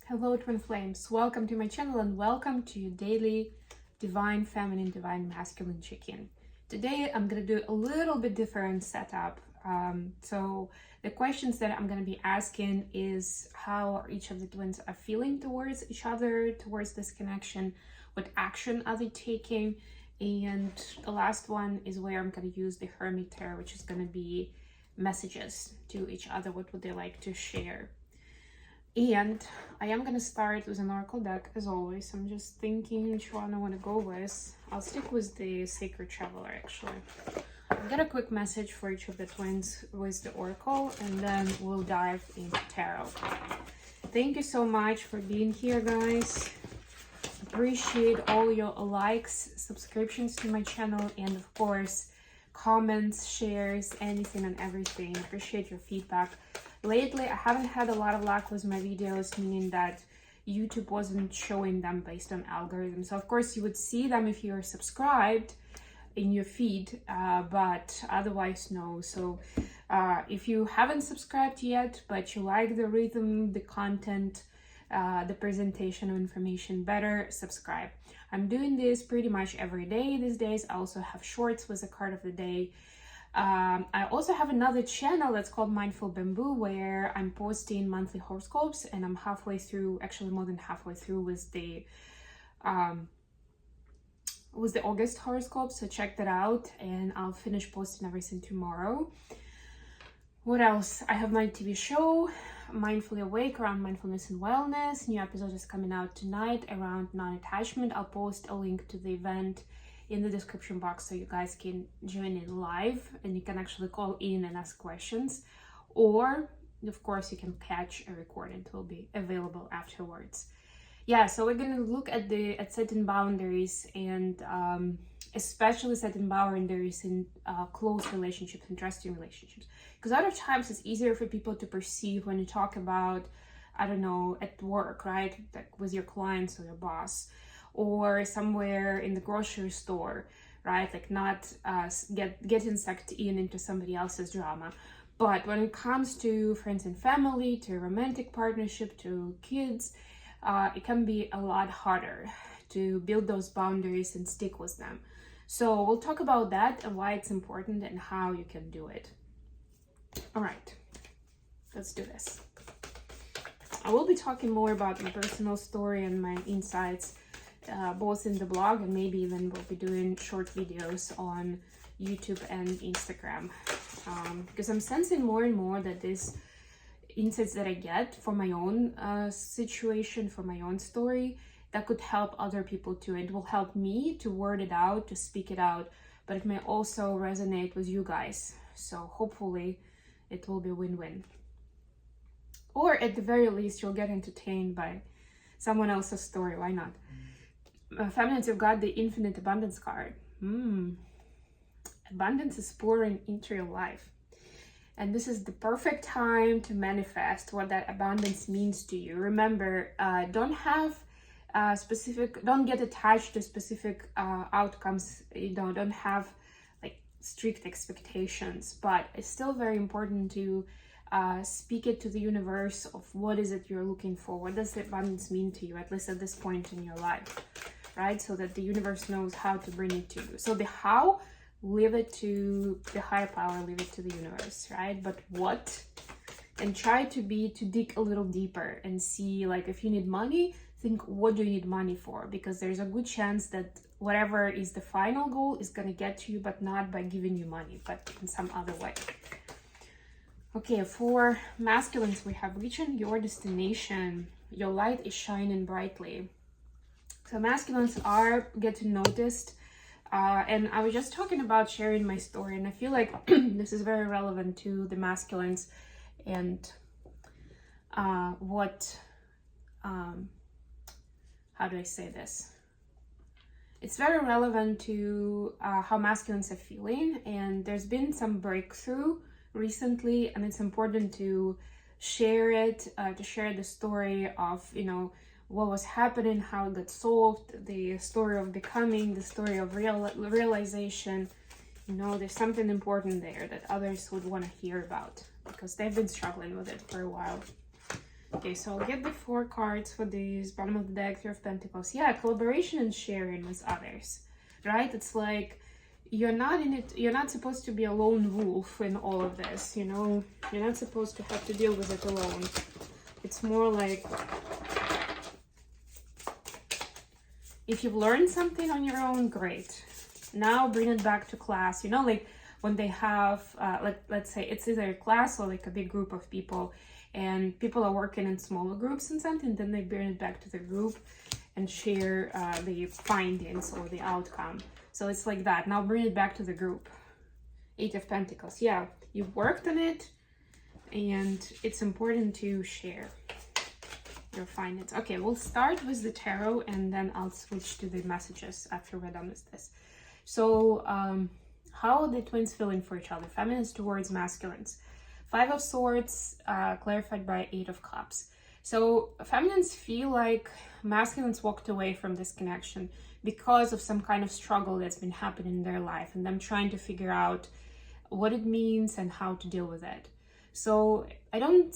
Hello twin flames, welcome to my channel and welcome to your daily divine feminine, divine masculine check-in. Today I'm going to do a little bit different setup. So the questions that I'm going to be asking is how each of the twins are feeling towards each other, towards this connection, what action are they taking, and the last one is where I'm going to use the Hermit Tarot, which is going to be messages to each other. What would they like to share? And I am going to start with an oracle deck as always. I'm just thinking which one I want to go with. I'll stick with the Sacred Traveler actually. I'll get a quick message for each of the twins with the oracle and then we'll dive into tarot. Thank you so much for being here, guys. Appreciate all your likes, subscriptions to my channel, and of course comments, shares, anything and everything. Appreciate your feedback. Lately, I haven't had a lot of luck with my videos, meaning that YouTube wasn't showing them based on algorithms. So of course, you would see them if you're subscribed in your feed, but otherwise, no. So if you haven't subscribed yet, but you like the rhythm, the content, the presentation of information better, subscribe. I'm doing this pretty much every day these days. I also have shorts with a card of the day. I also have another channel that's called Mindful Bamboo, where I'm posting monthly horoscopes, and I'm halfway through, actually more than halfway through with the August horoscope. So check that out, and I'll finish posting everything tomorrow. What else? I have my TV show, Mindfully Awake, around mindfulness and wellness. New episode is coming out tonight around non-attachment. I'll post a link to the event in the description box so you guys can join in live and you can actually call in and ask questions, or of course you can catch a recording. It will be available afterwards. Yeah, so we're going to look at setting boundaries, and especially setting boundaries in close relationships and trusting relationships, because other times it's easier for people to perceive when you talk about, I don't know, at work, right, like with your clients or your boss, or somewhere in the grocery store, right? Like not getting sucked into somebody else's drama. But when it comes to friends and family, to romantic partnership, to kids, it can be a lot harder to build those boundaries and stick with them. So we'll talk about that and why it's important and how you can do it. All right, let's do this. I will be talking more about my personal story and my insights, both in the blog, and maybe even we'll be doing short videos on YouTube and Instagram, because I'm sensing more and more that these insights that I get for my own situation, for my own story, that could help other people too. It will help me to word it out, to speak it out, but it may also resonate with you guys. So hopefully it will be a win-win, or at the very least you'll get entertained by someone else's story. Why not? Feminines, you've got the Infinite Abundance card. Abundance is pouring into your life. And this is the perfect time to manifest what that abundance means to you. Remember, don't get attached to specific outcomes. Don't have like strict expectations, but it's still very important to speak it to the universe of what is it you're looking for. What does the abundance mean to you, at least at this point in your life, right? So that the universe knows how to bring it to you. So the how, leave it to the higher power, leave it to the universe, right? But what, and try to dig a little deeper and see, like, if you need money, think, what do you need money for? Because there's a good chance that whatever is the final goal is going to get to you, but not by giving you money, but in some other way. Okay, for masculines, we have reaching your destination. Your light is shining brightly. So masculines are getting noticed. And I was just talking about sharing my story, and I feel like this is very relevant to the masculines and how do I say this? It's very relevant to how masculines are feeling, and there's been some breakthrough recently, and it's important to share it, to share the story of, what was happening, how it got solved, the story of becoming, the story of realization. There's something important there that others would want to hear about, because they've been struggling with it for a while. Okay, so I'll get the 4 cards for these. Bottom of the deck, 3 of Pentacles. Yeah, collaboration and sharing with others, right? It's like you're not in it, you're not supposed to be a lone wolf in all of this, you know? You're not supposed to have to deal with it alone. It's more like if you've learned something on your own, great. Now bring it back to class, you know, like when they have, let's say it's either a class or like a big group of people, and people are working in smaller groups and something, then they bring it back to the group and share the findings or the outcome. So it's like that. Now bring it back to the group. 8 of Pentacles. Yeah, you've worked on it, and it's important to share your findings. Okay, we'll start with the tarot, and then I'll switch to the messages after we're done with this. So, how are the twins feeling for each other? Feminines towards masculines. 5 of Swords, clarified by 8 of Cups. So feminines feel like masculines walked away from this connection because of some kind of struggle that's been happening in their life, and them trying to figure out what it means and how to deal with it. So I don't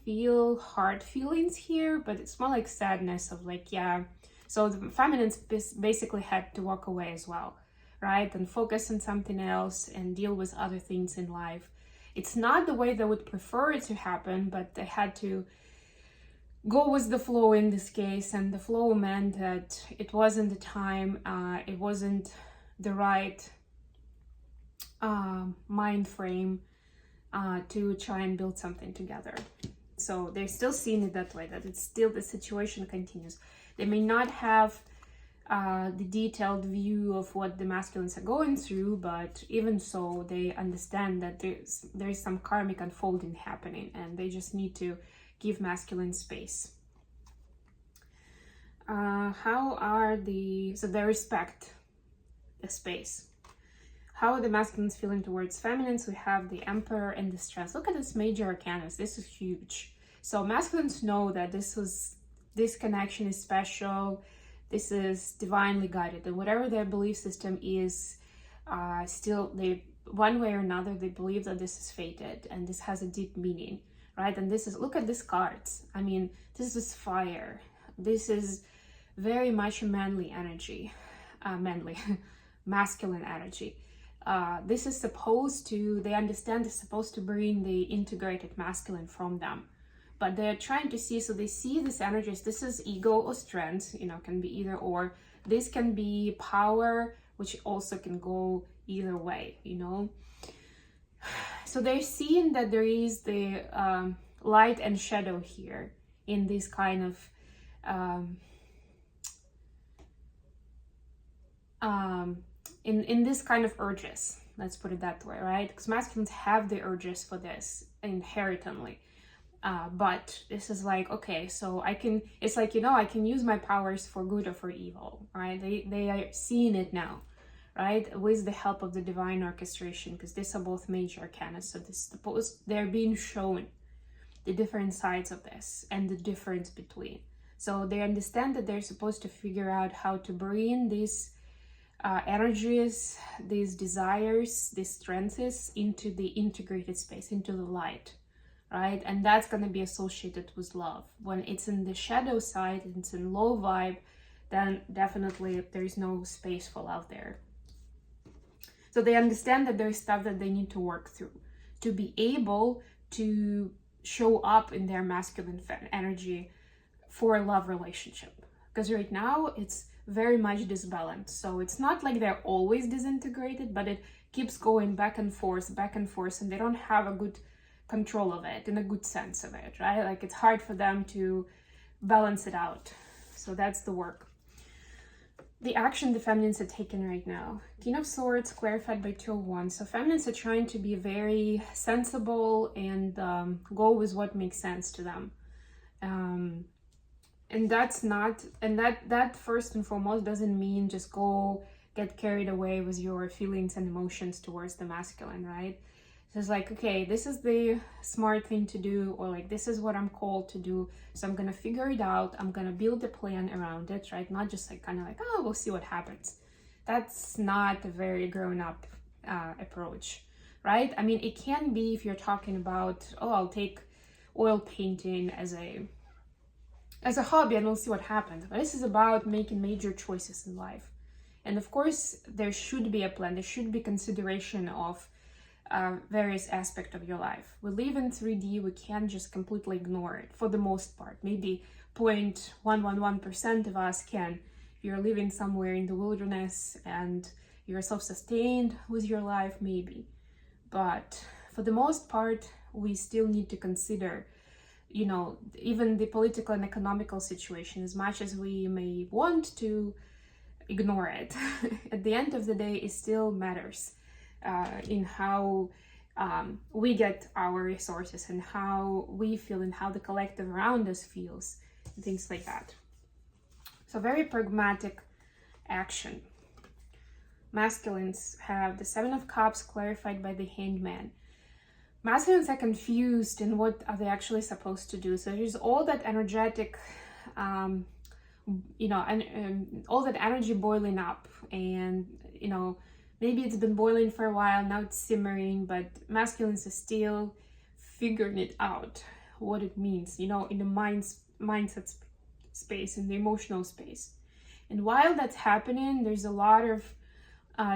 feel hard feelings here, but it's more like sadness of like, yeah. So the feminines basically had to walk away as well, right? And focus on something else and deal with other things in life. It's not the way they would prefer it to happen, but they had to go with the flow in this case. And the flow meant that it wasn't the time, it wasn't the right mind frame to try and build something together. So they're still seeing it that way, that it's still the situation continues. They may not have the detailed view of what the masculines are going through, but even so, they understand that there's some karmic unfolding happening, and they just need to give masculine space. So they respect the space. How are the masculines feeling towards feminines? We have the Emperor and the Strength. Look at this major arcana. This is huge. So masculines know that this connection is special. This is divinely guided, and whatever their belief system is, still they, one way or another, they believe that this is fated and this has a deep meaning, right? And this is, look at these cards. I mean, this is fire. This is very much a manly energy, masculine energy. This is supposed to, they understand it's supposed to bring the integrated masculine from them, but they're trying to see, so they see this energies. This is ego or strength, you know, can be either or. This can be power, which also can go either way, you know. So they're seeing that there is the light and shadow here in this kind of in this kind of urges, let's put it that way, right? Because masculines have the urges for this inherently, but this is like, okay, so I can, it's like, you know, I can use my powers for good or for evil, right? They are seeing it now, right, with the help of the divine orchestration, because these are both major arcana. So they're being shown the different sides of this and the difference between. So they understand that they're supposed to figure out how to bring these energies, these desires, these strengths into the integrated space, into the light, right? And that's going to be associated with love. When it's in the shadow side, it's in low vibe, then definitely there's no space for love there. So they understand that there's stuff that they need to work through to be able to show up in their masculine energy for a love relationship. Because right now it's very much disbalanced. So it's not like they're always disintegrated, but it keeps going back and forth, and they don't have a good control of it, in a good sense of it, right? Like it's hard for them to balance it out. So that's the work. The action the feminines are taking right now. King of Swords, clarified by 2 of Wands. So feminines are trying to be very sensible and go with what makes sense to them. And that's not, and that first and foremost doesn't mean just go get carried away with your feelings and emotions towards the masculine, right? So it's like, okay, this is the smart thing to do, or like, this is what I'm called to do. So I'm going to figure it out. I'm going to build a plan around it, right? Not just like kind of like, oh, we'll see what happens. That's not a very grown up approach, right? I mean, it can be if you're talking about, oh, I'll take oil painting as a hobby, and we'll see what happens. But this is about making major choices in life. And of course, there should be a plan. There should be consideration of various aspects of your life. We live in 3D. We can't just completely ignore it for the most part. Maybe 0.111% of us can. If you're living somewhere in the wilderness and you're self-sustained with your life, maybe. But for the most part, we still need to consider, you know, even the political and economical situation. As much as we may want to ignore it, at the end of the day, it still matters in how we get our resources and how we feel and how the collective around us feels, and things like that. So very pragmatic action. Masculines have the Seven of Cups clarified by the Hanged Man. Masculines are confused in what are they actually supposed to do. So there's all that energetic, you know, and all that energy boiling up, and you know, maybe it's been boiling for a while, now it's simmering, but masculines are still figuring it out, what it means, you know, in the mindset space, in the emotional space. And while that's happening, there's a lot of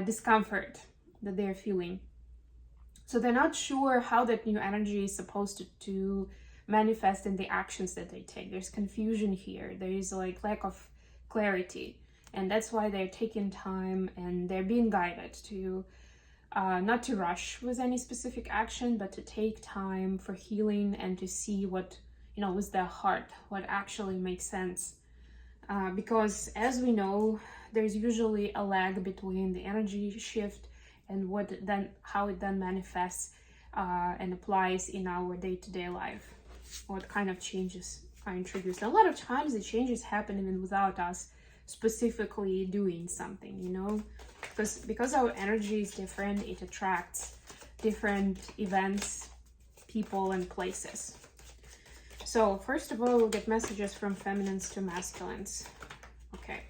discomfort that they're feeling. So they're not sure how that new energy is supposed to manifest in the actions that they take. There's confusion here. There is like lack of clarity. And that's why they're taking time and they're being guided to not to rush with any specific action, but to take time for healing and to see what, you know, with their heart, what actually makes sense. Because as we know, there's usually a lag between the energy shift and how it then manifests and applies in our day-to-day life. What kind of changes are introduced. And a lot of times the changes happen even without us specifically doing something, you know, because our energy is different, it attracts different events, people, and places. So first of all, we'll get messages from feminines to masculines. Okay,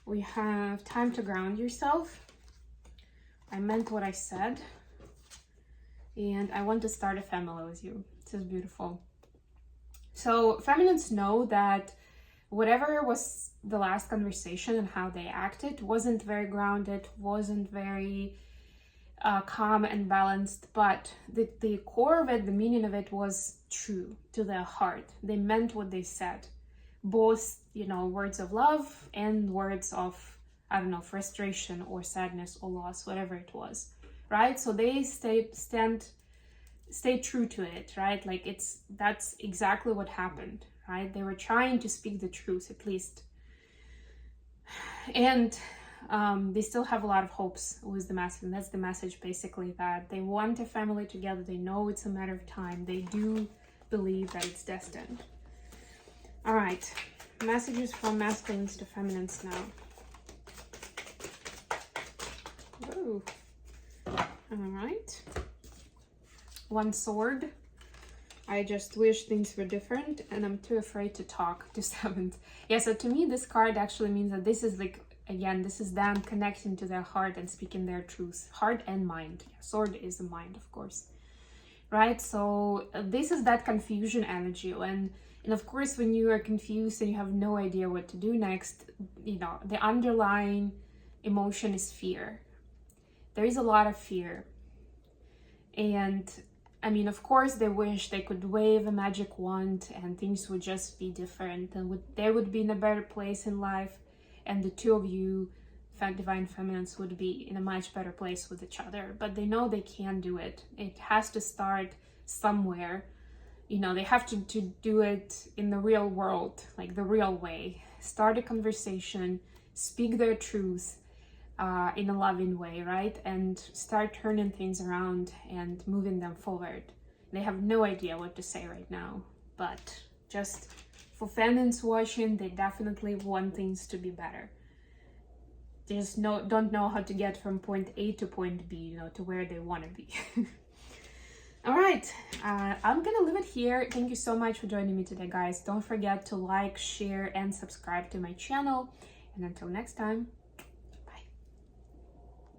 we have time to ground yourself. I meant what I said, and I want to start a family with you. This is beautiful. So feminines know that whatever was the last conversation and how they acted wasn't very grounded, wasn't very calm and balanced, but the core of it, the meaning of it was true to their heart. They meant what they said, both, you know, words of love and words of, I don't know, frustration or sadness or loss, whatever it was, right? So they stay true to it, right? Like that's exactly what happened, right? They were trying to speak the truth, at least. And they still have a lot of hopes with the masculine. That's the message, basically, that they want a family together. They know it's a matter of time. They do believe that it's destined. All right, messages from masculines to feminines now. Whoa. All right. One sword. I just wish things were different and I'm too afraid to talk. To seventh. Yeah, so to me this card actually means that this is like, again, this is them connecting to their heart and speaking their truth. Heart and mind. Yeah, sword is the mind, of course. Right? So this is that confusion energy. And of course, when you are confused and you have no idea what to do next, you know, the underlying emotion is fear. There is a lot of fear. And I mean, of course, they wish they could wave a magic wand and things would just be different and they would be in a better place in life. And the two of you, divine feminines, would be in a much better place with each other. But they know they can't do it. It has to start somewhere. You know, they have to do it in the real world, like the real way. Start a conversation, speak their truth in a loving way, right? And start turning things around and moving them forward. They have no idea what to say right now, but just for feminines watching, they definitely want things to be better. They just don't know how to get from point A to point B, you know, to where they want to be. All right, I'm gonna leave it here. Thank you so much for joining me today, guys. Don't forget to like, share, and subscribe to my channel. And until next time.